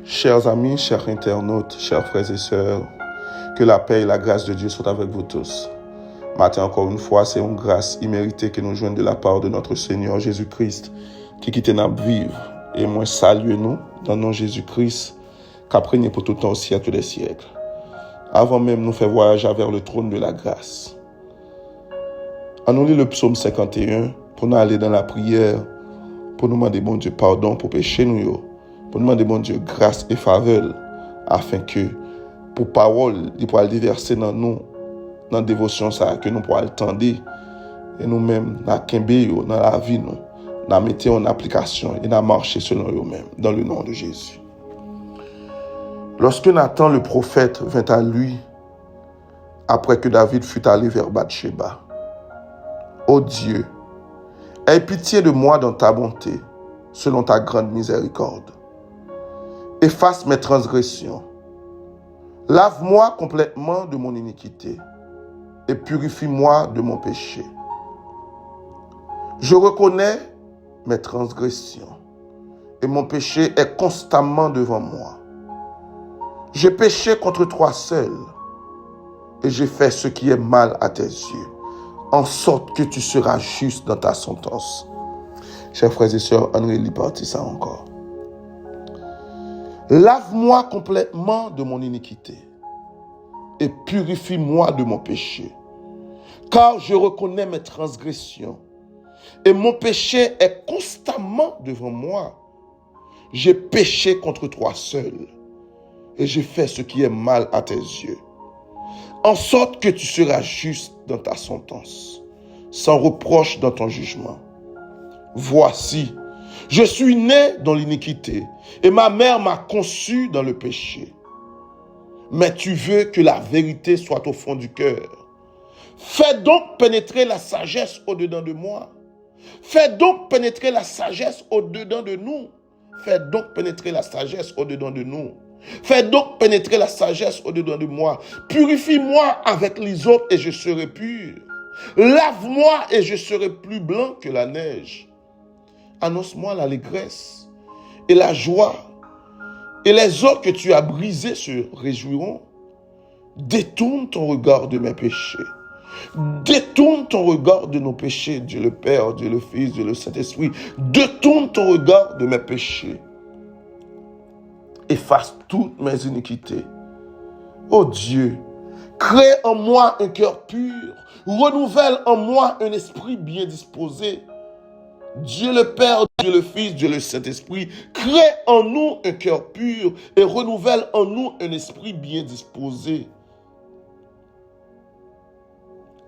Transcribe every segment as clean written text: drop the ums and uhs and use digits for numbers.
Chers amis, chers internautes, chers frères et sœurs, que la paix et la grâce de Dieu soient avec vous tous. Matin, encore une fois, c'est une grâce imméritée que nous joignons de la part de notre Seigneur Jésus-Christ, qui quitte nous vivre. Et moi, salue nous dans le nom de Jésus-Christ, qu'après pour tout le temps au siècle des siècles. Avant même nous faire voyager vers le trône de la grâce. On nous lit le psaume 51 pour nous aller dans la prière, pour nous demander bon Dieu pardon pour pécher nous, pour nous demander bon Dieu grâce et faveur, afin que pour parole, il pourra déverser dans nous, dans la dévotion ça, que nous pourrons attendre et nous-mêmes, dans la vie, nous mettre en application et nous marcher selon eux-mêmes, dans le nom de Jésus. Lorsque Nathan le prophète vint à lui, après que David fut allé vers Bathsheba, ô Dieu, aie pitié de moi dans ta bonté, selon ta grande miséricorde. Efface mes transgressions. Lave-moi complètement de mon iniquité et purifie-moi de mon péché. Je reconnais mes transgressions et mon péché est constamment devant moi. J'ai péché contre toi seul et j'ai fait ce qui est mal à tes yeux, en sorte que tu seras juste dans ta sentence. Chers frères et sœurs, on relit partie ça encore. Lave-moi complètement de mon iniquité et purifie-moi de mon péché, car je reconnais mes transgressions et mon péché est constamment devant moi. J'ai péché contre toi seul et j'ai fait ce qui est mal à tes yeux, en sorte que tu seras juste dans ta sentence, sans reproche dans ton jugement. Voici, je suis né dans l'iniquité et ma mère m'a conçu dans le péché. Mais tu veux que la vérité soit au fond du cœur. Fais donc pénétrer la sagesse au-dedans de moi. Fais donc pénétrer la sagesse au-dedans de nous. Fais donc pénétrer la sagesse au-dedans de nous. Fais donc pénétrer la sagesse au-dedans de moi. Purifie-moi avec l'hysope et je serai pur. Lave-moi et je serai plus blanc que la neige. Annonce-moi l'allégresse et la joie, et les os que tu as brisés se réjouiront. Détourne ton regard de mes péchés. Détourne ton regard de nos péchés, Dieu le Père, Dieu le Fils, Dieu le Saint-Esprit. Détourne ton regard de mes péchés. Efface toutes mes iniquités. Ô Dieu, crée en moi un cœur pur. Renouvelle en moi un esprit bien disposé. Dieu le Père, Dieu le Fils, Dieu le Saint-Esprit, crée en nous un cœur pur et renouvelle en nous un esprit bien disposé.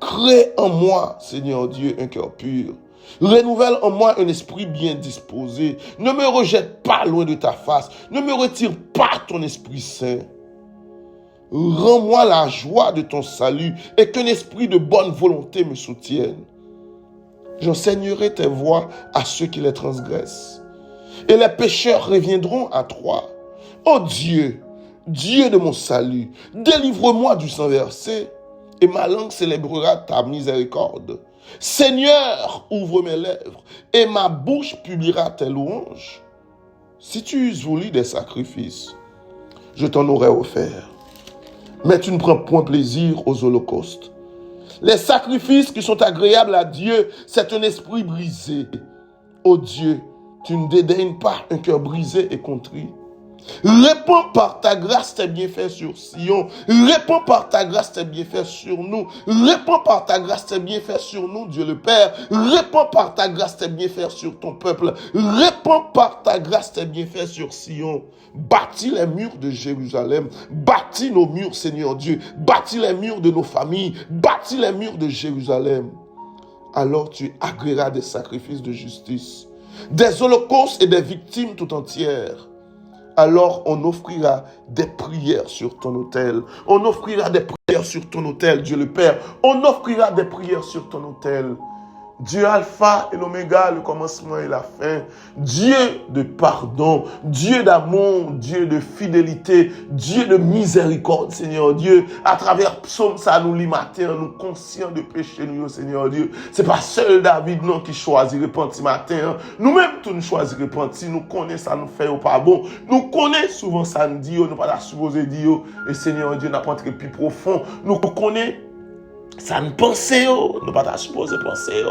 Crée en moi, Seigneur Dieu, un cœur pur. Renouvelle en moi un esprit bien disposé. Ne me rejette pas loin de ta face. Ne me retire pas ton Esprit Saint. Rends-moi la joie de ton salut et qu'un esprit de bonne volonté me soutienne. J'enseignerai tes voies à ceux qui les transgressent. Et les pécheurs reviendront à toi. Ô Dieu, Dieu de mon salut, délivre-moi du sang versé, et ma langue célébrera ta miséricorde. Seigneur, ouvre mes lèvres, et ma bouche publiera tes louanges. Si tu eusses voulu des sacrifices, je t'en aurais offert. Mais tu ne prends point plaisir aux holocaustes. Les sacrifices qui sont agréables à Dieu, c'est un esprit brisé. Ô Dieu, tu ne dédaignes pas un cœur brisé et contrit. Répands par ta grâce tes bienfaits sur Sion. Répands par ta grâce tes bienfaits sur nous. Répands par ta grâce tes bienfaits sur nous, Dieu le Père. Répands par ta grâce tes bienfaits sur ton peuple. Répands par ta grâce tes bienfaits sur Sion. Bâtis les murs de Jérusalem. Bâtis nos murs, Seigneur Dieu. Bâtis les murs de nos familles. Bâtis les murs de Jérusalem. Alors tu agréeras des sacrifices de justice, des holocaustes et des victimes tout entières. Alors on offrira des prières sur ton autel. On offrira des prières sur ton autel, Dieu le Père. On offrira des prières sur ton autel. Dieu alpha et l'oméga, le commencement et la fin. Dieu de pardon, Dieu d'amour, Dieu de fidélité, Dieu de miséricorde, Seigneur Dieu. À travers psaume, ça nous lit matin, nous conscients de péché, nous, Seigneur Dieu. C'est pas seul David, non, qui choisit repentir matin. Nous-mêmes, tous nous choisissons repentir. Nous connaissons ça, nous fait ou pas bon. Nous connaissons souvent ça, nous dit, nous pas la supposer dire. Et Seigneur Dieu, n'a pas entré plus profond. Nous connaissons ça, nous pensons, nous pas la supposer penser.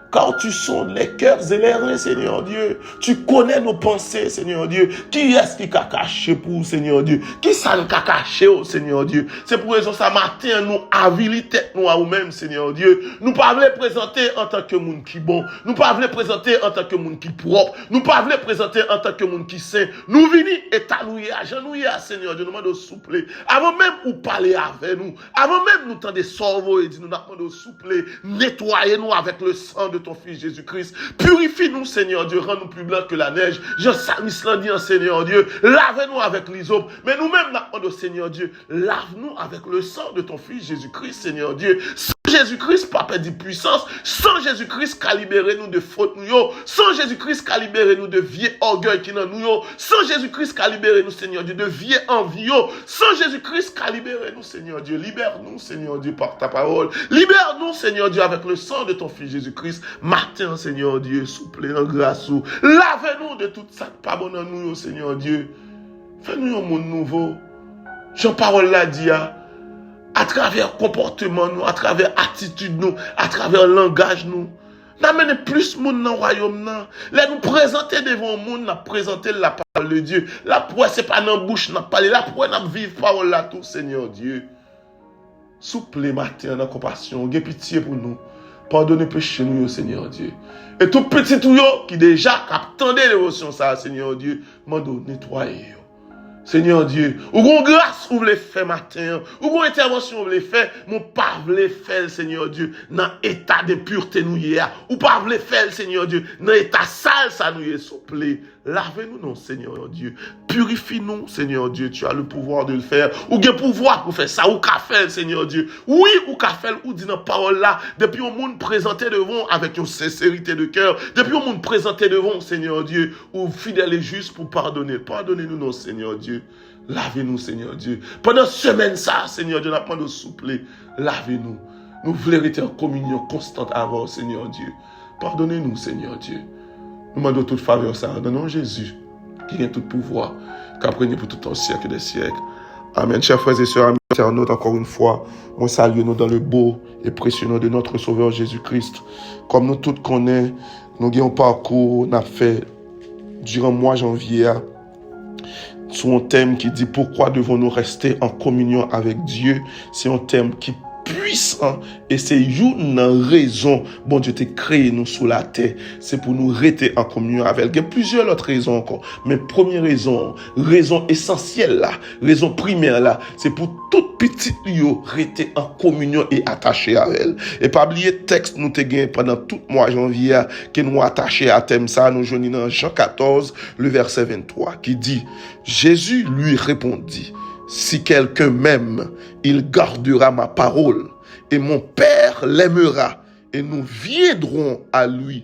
Car tu sondes les cœurs et les reins, Seigneur Dieu. Tu connais nos pensées, Seigneur Dieu. Qui est-ce qui a caché pour Seigneur Dieu? Qui ça nous a caché, oh Seigneur Dieu? C'est pour raison ça matin, nous habilitons nous à nous-mêmes, Seigneur Dieu. Nous pas voulons présenter en tant que monde qui bon. Nous pas voulons présenter en tant que monde qui propre. Nous pas voulons présenter en tant que monde qui saint. Nous venons étanouiller, agenouiller, Seigneur Dieu. Nous demandons souple. Avant même ou parler avec nous. Avant même nous tendre sauver et dire nous demandons souple. Nettoyez-nous avec le sang de ton Fils Jésus-Christ. Purifie-nous, Seigneur Dieu. Rends-nous plus blancs que la neige. Jean Samis l'a dit, Seigneur Dieu. Lave-nous avec l'hysope. Mais nous-mêmes, nous Seigneur Dieu, lave-nous avec le sang de ton Fils Jésus-Christ, Seigneur Dieu. Sans Jésus-Christ, pas perdre puissance. Sans Jésus-Christ, libérer-nous de fautes, nous. Sans Jésus-Christ, libérer-nous de vieux orgueil qui dans nous. Sans Jésus-Christ, libérer-nous, Seigneur Dieu, de vieux envie. Sans Jésus-Christ, libérer-nous, Seigneur Dieu. Libère-nous, Seigneur Dieu, par ta parole. Libère-nous, Seigneur Dieu, avec le sang de ton Fils Jésus-Christ. Matin, Seigneur Dieu, souple en grâce. Lave-nous de tout ça, pardonne nous, Seigneur Dieu. Fais-nous un monde nouveau. Jean-Parole l'a dit, à travers comportement nous, à travers attitude nous, à travers langage nous. N'amenez plus monde dans le royaume. Là, nous présenter devant le monde, nous présenter la parole de Dieu. La pourquoi c'est pas dans la bouche, nous parler. La pourquoi nous vivons parole là tout, Seigneur Dieu. Souple matin dans la compassion, ayez pitié pour nous. Pardonnez péché nous, Seigneur Dieu. Et tout petit tout qui déjà attendait l'émotion ça, Seigneur Dieu, m'en nettoyer. Seigneur Dieu, ou qu'on grâce ou les fait matin, ou qu'on intervention ou les fait, mon pas les faire, Seigneur Dieu, dans état de pureté nous hier, ou pas les faire, Seigneur Dieu, dans état sale ça nous est souple. Lavez-nous, non, Seigneur Dieu. Purifie-nous, Seigneur Dieu. Tu as le pouvoir de le faire. Ou bien pouvoir pour faire ça, ou qu'a fait, Seigneur Dieu. Oui, ou qu'a fait, ou dit dans parole là, depuis au monde présenté devant avec une sincérité de cœur, depuis au monde présenté devant, Seigneur Dieu, ou fidèle et juste pour pardonner. Pardonnez-nous, non, Seigneur Dieu. Lavez-nous, Seigneur Dieu. Pendant semaine ça, Seigneur Dieu, n'a pas de souple. Lavez-nous. Nous voulons être en communion constante avant, Seigneur Dieu. Pardonnez-nous, Seigneur Dieu. Nous demandons toute faveur ça. Dans le nom de Jésus, qui a tout pouvoir, qui a régné pour tout un siècle des siècles. Amen. Chers frères et sœurs, amis internautes, encore une fois, nous saluons dans le beau et précieux nom de notre Sauveur Jésus-Christ. Comme nous tous connaissons, nous avons un parcours, nous avons fait durant le mois de janvier, sur un thème qui dit pourquoi devons-nous rester en communion avec Dieu. C'est un thème qui puissant et c'est une raison bon Dieu t'a créé nous sous la terre, c'est pour nous rester en communion avec. Il y a plusieurs autres raisons encore, mais première raison essentielle là, raison primaire là, c'est pour toute petite lieu rester en communion et attaché à elle. Et pas oublier texte nous te gagné pendant tout mois janvier que nous attaché à thème ça, nous joignons dans Jean 14 le verset 23 qui dit Jésus lui répondit si quelqu'un m'aime, il gardera ma parole, et mon Père l'aimera, et nous viendrons à lui,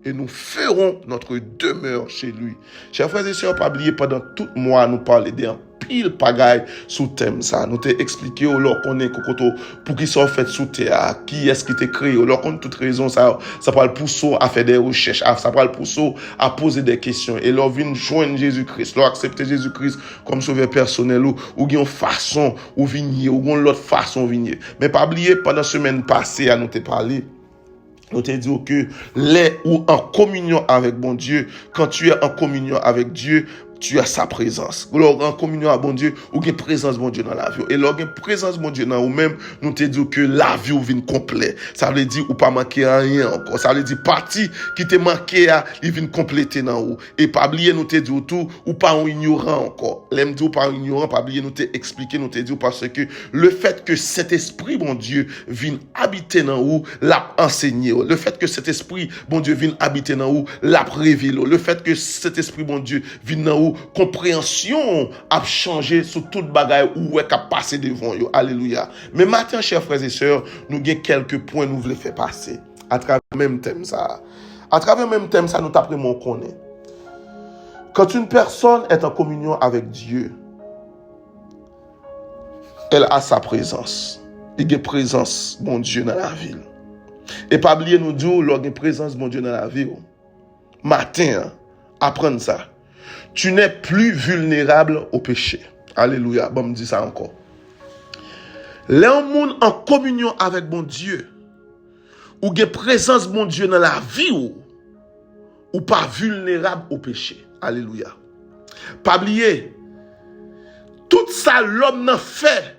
et nous ferons notre demeure chez lui. Chers frères et sœurs, pas oublier, pendant tout le mois, nous parler d'un pile pagaille sous thème ça. Nous t'ai expliqué, alors qu'on est cocoto, pour qui sont fait sous terre, qui est-ce qui t'a créé, alors qu'on a toute raison, ça parle pour ça à faire des recherches, ça parle pour ça à poser des questions, et leur vient joindre Jésus-Christ, leur accepter Jésus-Christ comme sauveur personnel, ou une façon, ou vigner, ou une autre façon vigner. Mais pas oublier, pendant la semaine passée, à nous t'ai parlé, nous te dit que les ou en communion avec bon Dieu, quand tu es en communion avec Dieu, tu as sa présence. Alors, en communion avec bon Dieu, ou une présence bon Dieu dans la vie. Et lorsqu'il y a une présence bon Dieu dans vous-même, nous te dit que la vie vient complète. Ça veut dire ou pas manquer rien encore. Ça veut dire partie qui te manqué, il vient compléter dans vous. Et pas oublier, nous te dit tout, ou pas un ignorant encore. L'aime dit ou pas un ignorant, pas oublier, nous te expliquer, nous te dit parce que le fait que cet esprit, bon Dieu, vient habiter dans vous, l'a enseigné. Le fait que cet esprit, bon Dieu, vient habiter dans vous, l'a révélé. Le fait que cet esprit, bon Dieu, vient dans vous, compréhension a changé sur toute bagaille où est qu'à passer devant yo. Alléluia. Mais maintenant, chers frères et sœurs, nous avons quelques points nous voulons faire passer. À travers le même thème, ça. À travers le même thème, ça nous t'appelle mon connaît. Quand une personne est en communion avec Dieu, elle a sa présence. Il y a présence, mon Dieu, dans la ville. Et pas oublier nous dire, lors de présence, mon Dieu, dans la ville. Matin, apprendre ça. Tu n'es plus vulnérable au péché. Alléluia. Bon, me dit ça encore. Là, on monde en communion avec mon Dieu, ou il y a présence, mon Dieu, dans la vie, ou pas vulnérable au péché. Alléluia. Pas oublier, tout ça l'homme n'a fait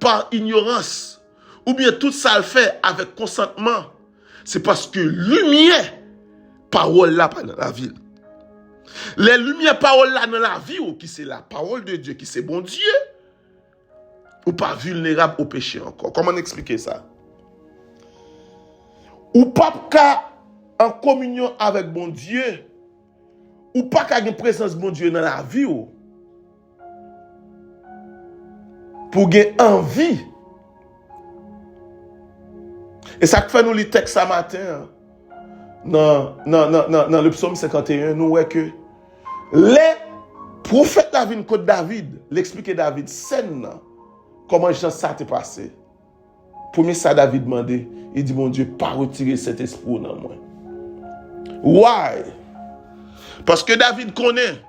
par ignorance, ou bien tout ça le fait avec consentement, c'est parce que lumière, parole là pas dans la ville. Les lumières, parole là dans la vie, ou qui c'est la parole de Dieu, qui c'est bon Dieu, ou pas vulnérable au péché encore. Comment expliquer ça? Ou pas en communion avec bon Dieu, ou pas qu'à une présence bon Dieu dans la vie, ou pour gagner envie. Et ça fait nous les textes ce matin. Dans le psaume 51, nous voyons que les prophètes la vie de David, l'expliquer David, scène, comment ça t'est passé. Premier ça David demandé, il dit mon Dieu, pas retirer cet esprit dans moi. Why? Parce que David connaît.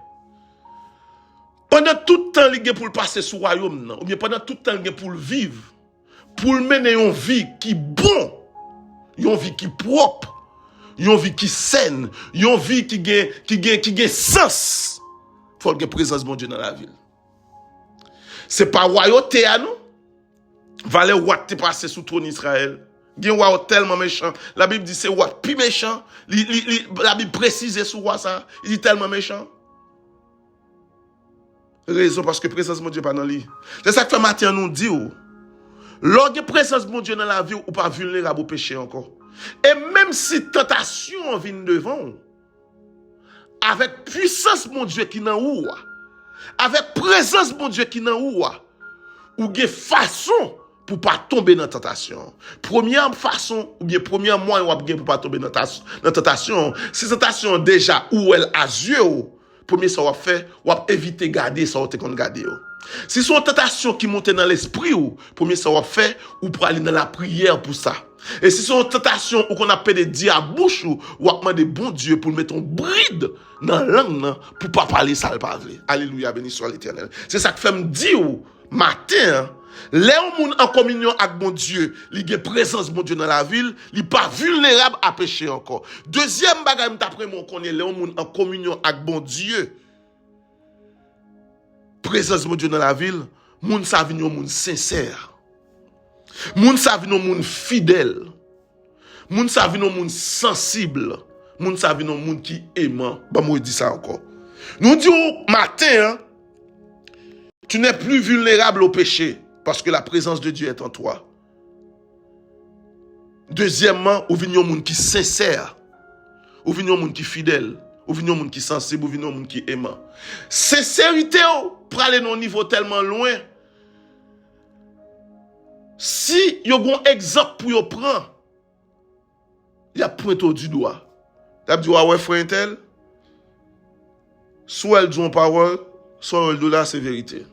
Pendant tout le temps, il est pour le passer sous le royaume, ou bien pendant tout le temps, il est pour le vivre, pour le mener une vie qui est bon, une vie qui est propre, une vie qui est saine, une vie qui a sens. Il faut qu'il y ait présence de mon Dieu dans la ville. Ce n'est pas royauté à nous. Valait roi qui est passé sous trône Israël. Il y a un roi tellement méchant. La Bible dit c'est roi plus méchant. La Bible précise sur roi ça. Il dit tellement méchant. Raison parce que présence de mon Dieu pas dans lui. C'est ça que fait Matthieu nous dit. Lorsque présence de mon Dieu dans la vie, ou pas vulnérable au péché encore. Et même si tentation vient devant, avec puissance mon Dieu qui dans ou, avec présence mon Dieu qui dans ou une façon pour pas tomber dans la tentation. Première façon, ou bien premier moyen pour pas tomber dans la tentation, si tentation déjà où elle a yeux, premier ça va faire, ou éviter garder ça ou te qu'on garder. Si son tentation qui monte dans l'esprit ou premier ça va faire ou pour aller dans la prière pour ça. Et si son tentation ou qu'on appelle des diables bouche ou demander bon Dieu pour mettre un bride dans la langue pour pas parler ça le parler. Alléluia, béni soit l'Éternel. C'est ça que fait me dire matin, les gens en communion avec mon Dieu, il y a présence mon Dieu dans la ville, il n'est pas vulnérable à pécher encore. Deuxième bagage d'après mon connaît les gens en communion avec mon Dieu. Présence mon Dieu dans la ville, moun sa vin yon moun sincère. Moun sa vin yon moun fidèle. Moun sa vin yon moun sensible. Moun sa vin yon moun qui aimant. Bah moi dit ça encore. Nous disons matin, tu n'es plus vulnérable au péché parce que la présence de Dieu est en toi. Deuxièmement, ou vin yon moun qui sincère. Ou vin yon moun qui fidèle. Ou vin yon moun qui sensible, ou vin yon moun qui aimant. Sincérité pour aller dans un niveau tellement loin. Si yon gon exemple pour yon prendre, il y a pointé du doigt. Tu as dit ouais frère tel. Soit elle dit en parole, soit elle dit là c'est vérité.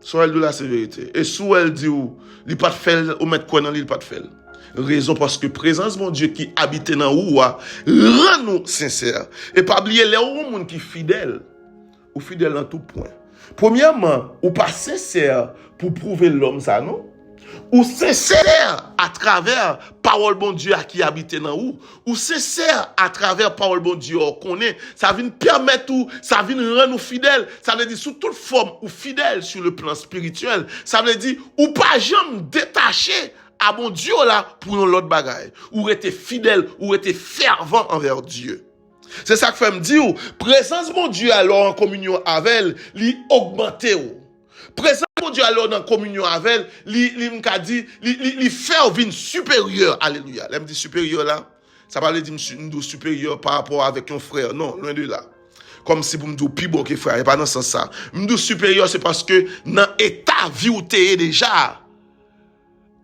Soit elle dit là c'est vérité. Et soit elle dit ou il pas de faire ou mettre quoi dans l'île pas de faire. Raison parce que présence mon Dieu qui habite dans ou rend nous sincères et pas oublier les gens qui fidèles ou fidèles en tout point. Premièrement, ou pas sincère pour prouver l'homme ça non, ou sincère à travers parole bon Dieu qui habite dans ou sincère à travers parole bon Dieu qu'on est, ça vient permettre ou ça vient rendre nous fidèles, ça veut dire sous toute forme ou fidèle sur le plan spirituel, ça veut dire ou pas jamais détaché à mon Dieu là pour une autre bagaille, ou être fidèle, ou être fervent envers Dieu. C'est ça que fait me dire, présence mon Dieu alors en communion avec elle, li augmenter ou. Présence mon Dieu alors en communion avec elle, li faire une supérieur, alléluia. Là me dit supérieur là, ça va dire me supérieur par rapport avec un frère, non, loin de là. Comme si vous me dites plus bon que frère, et pas dans ce sens ça. Me dit supérieur c'est parce que dans état vie où t'es déjà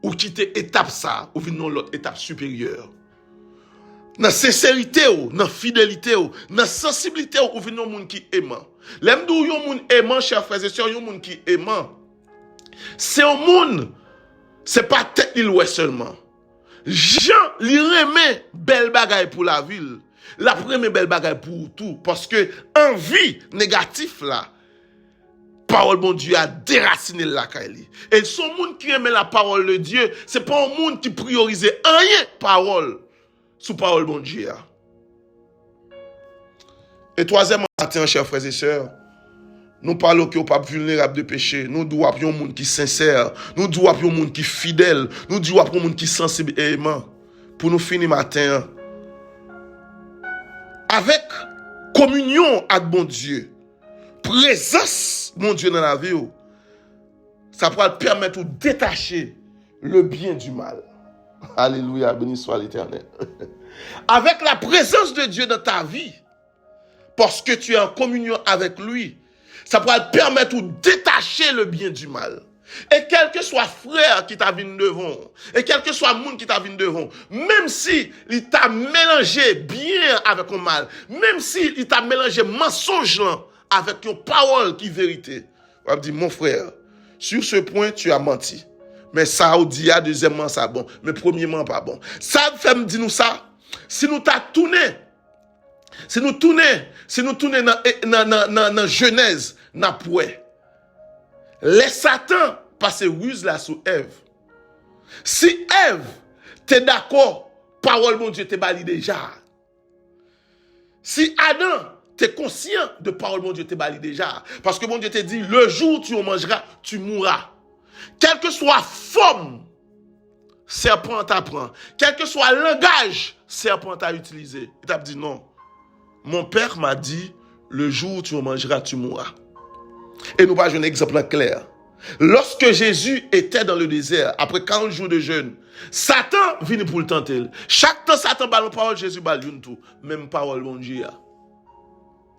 ou quitter étape ça, ou venir dans l'autre étape supérieure. Dans sincérité, dans fidélité, dans sensibilité, ou venir dans monde qui aimant. L'aime d'où yon monde aimant, chers frères et sœurs, yon monde qui aimant. C'est un monde, c'est pas tête li l'ouest seulement. Jean li remet belle bagaille pour la ville. La première belle bagaille pour tout. Parce que envie négatif là, parole bon Dieu a déraciné la caille. Et son monde qui aime la parole de Dieu, c'est pas un monde qui priorise rien parole sous parole bon Dieu. Et troisième matin, chers frères et sœurs, nous parlons que nous pas vulnérables de péché. Nous devons avoir un monde qui est sincère. Nous devons avoir un monde qui est fidèle. Nous devons avoir un monde qui est sensible et aimant. Pour nous finir matin, avec communion avec bon Dieu, présence mon Dieu dans la vie, ça pourra permettre de détacher le bien du mal. Alléluia, béni soit l'Éternel. Avec la présence de Dieu dans ta vie, parce que tu es en communion avec lui, ça pourra te permettre de détacher le bien du mal. Et quel que soit frère qui t'a vu devant, et quel que soit monde qui t'a vu devant, même si il t'a mélangé bien avec le mal, même si il t'a mélangé mensonge avec une parole qui est vérité, on va dire, mon frère, sur ce point, tu as menti. Mais ça, on dit, deuxièmement, ça bon. Mais premièrement, pas bon. Ça fait me dire nous ça. Si nous t'a tourné, si nous tournons dans Genèse, dans Pouet, les Satan passent ruse là sous Ève. Si Ève, t'es d'accord, parole mon Dieu, t'es bali déjà. Si Adam, t'es conscient de parole mon Dieu, t'es bali déjà. Parce que mon Dieu te dit, le jour où tu en mangeras, tu mourras. Quelle que soit forme, serpent t'apprend. Quel que soit langage, serpent t'a utilisé. Il t'a dit non. Mon père m'a dit, le jour où tu en mangeras, tu mourras. Et nous voyons un exemple clair. Lorsque Jésus était dans le désert, après 40 jours de jeûne, Satan vient pour le tenter. Chaque temps, Satan ballon parole, Jésus ballon tout. Même parole, mon Dieu.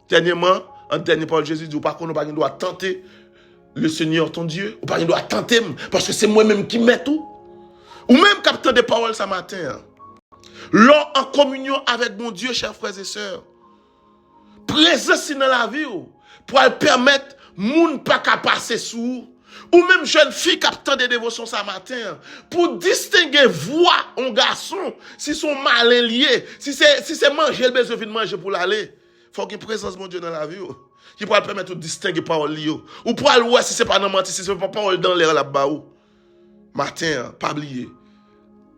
Dernièrement, en dernière parole, Jésus dit, par contre, on doit tenter le Seigneur ton Dieu. Ou pas, il doit tenter, parce que c'est moi-même qui mets tout. Ou même capteur des paroles ce matin. Lors en communion avec mon Dieu, chers frères et sœurs, présence dans la vie, pour permettre moun pas qu'à passer sous, ou même jeune fille captant des dévotions ce matin, pour distinguer voix en garçon, si sont malin liés, si c'est manger, le besoin de manger pour l'aller. Faut qu'il y ait présence mon Dieu dans la vie, qui pourra permettre de distinguer parole liées. Ou pour aller voir si c'est pas dans mentir, si c'est pas parole dans l'air là-bas. Matin, pas oublier.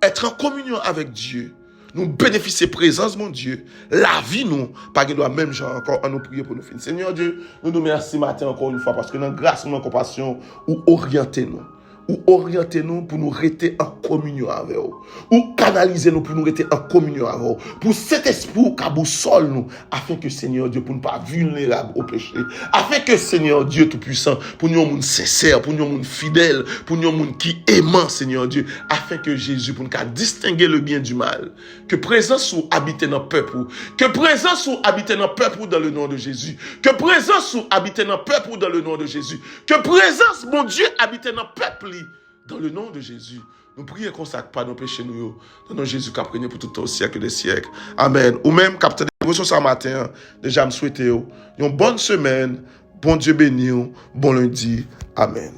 Être en communion avec Dieu, nous bénéficier de la présence de mon Dieu, la vie nous, pas qu'il doit même genre encore à nous prier pour nous finir. Seigneur Dieu, nous nous remercions matin encore une fois parce que dans grâce, nous, compassion, ou orientez-nous pour nous rester en communion avec vous, ou canalisez-nous pour nous rester en communion avec vous, pour cet esprit qui boussole nous, afin que Seigneur Dieu, pour ne pas vulnérable au péché, afin que Seigneur Dieu Tout-Puissant, pour nous, monde sincère, pour nous, monde fidèle, pour nous, monde qui aimant, Seigneur Dieu, afin que Jésus, pour nous distinguer le bien du mal, que présence ou habite dans le peuple, que présence ou habite dans le peuple dans le nom de Jésus, que présence ou habite dans le peuple dans le nom de Jésus, que présence, mon Dieu, habite dans le peuple dans le nom de Jésus. Nous prions qu'on ne consacre pas nos péchés, nous, dans le nom de Jésus qui a prégné pour tout au siècle des siècles. Amen. Ou même, capteur de dévotion ce matin, déjà me souhaiter une bonne semaine, bon Dieu béni, bon lundi. Amen.